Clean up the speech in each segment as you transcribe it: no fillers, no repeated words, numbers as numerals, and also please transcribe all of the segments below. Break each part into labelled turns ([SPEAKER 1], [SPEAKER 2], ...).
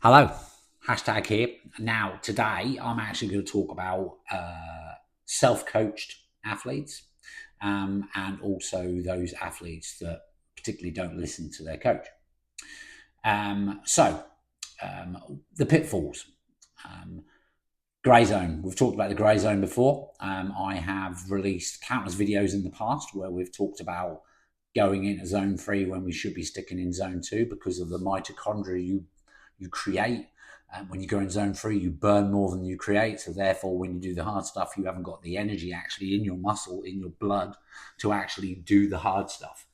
[SPEAKER 1] Hello, hashtag here. Now, today I'm actually going to talk about self coached athletes and also those athletes that particularly don't listen to their coach. Um, so, the pitfalls. Um, Grey zone. We've talked about the grey zone before. I have released countless videos in the past where we've talked about going into zone three when we should be sticking in zone two because of the mitochondria you create. When you go in zone three, you burn more than you create. So therefore, when you do the hard stuff, you haven't got the energy actually in your muscle, in your blood, to actually do the hard stuff.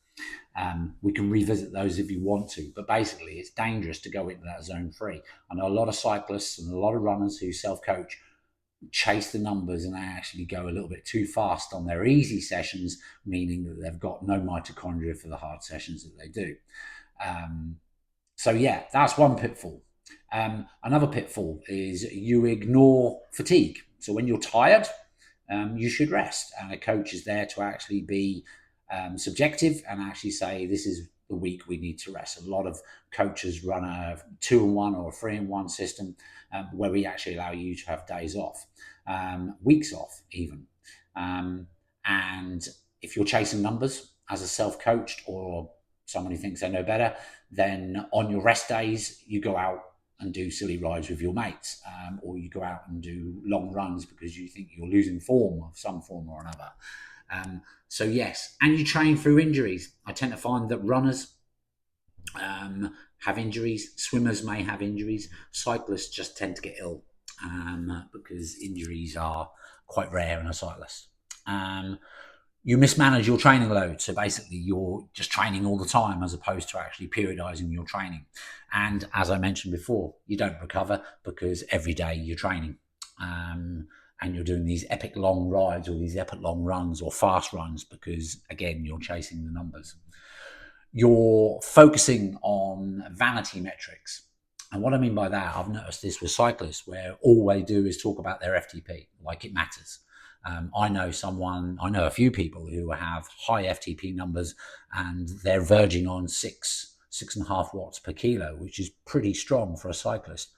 [SPEAKER 1] We can revisit those if you want to, but basically, it's dangerous to go into that zone three. I know a lot of cyclists and a lot of runners who self-coach chase the numbers and they actually go a little bit too fast on their easy sessions, meaning that they've got no mitochondria for the hard sessions that they do. Um, so yeah, that's one pitfall. Another pitfall is you ignore fatigue. So when you're tired, you should rest. And a coach is there to actually be subjective and actually say, this is the week we need to rest. A lot of coaches run a 2-in-1 or a 3-in-1 system where we actually allow you to have days off, weeks off even. And if you're chasing numbers as a self-coached or someone who thinks they know better, then on your rest days, you go out and do silly rides with your mates, or you go out and do long runs because you think you're losing form of some form or another. So yes, and you train through injuries. I tend to find that runners have injuries, swimmers may have injuries, cyclists just tend to get ill because injuries are quite rare in a cyclist. You mismanage your training load. So basically, you're just training all the time as opposed to actually periodizing your training. And as I mentioned before, you don't recover because every day you're training. And you're doing these epic long rides or these epic long runs or fast runs because, again, you're chasing the numbers. You're focusing on vanity metrics. And what I mean by that, I've noticed this with cyclists where all they do is talk about their FTP, like it matters. I know a few people who have high FTP numbers and they're verging on 6.5 watts per kilo, which is pretty strong for a cyclist.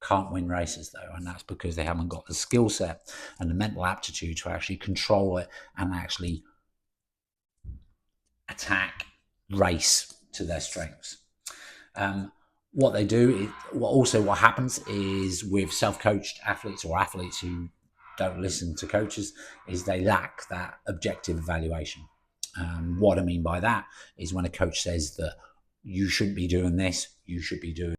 [SPEAKER 1] Can't win races though, and that's because they haven't got the skill set and the mental aptitude to actually control it and actually attack, race to their strengths. What they do, what happens is with self-coached athletes or athletes who don't listen to coaches, is they lack that objective evaluation. What I mean by that is when a coach says that you shouldn't be doing this, you should be doing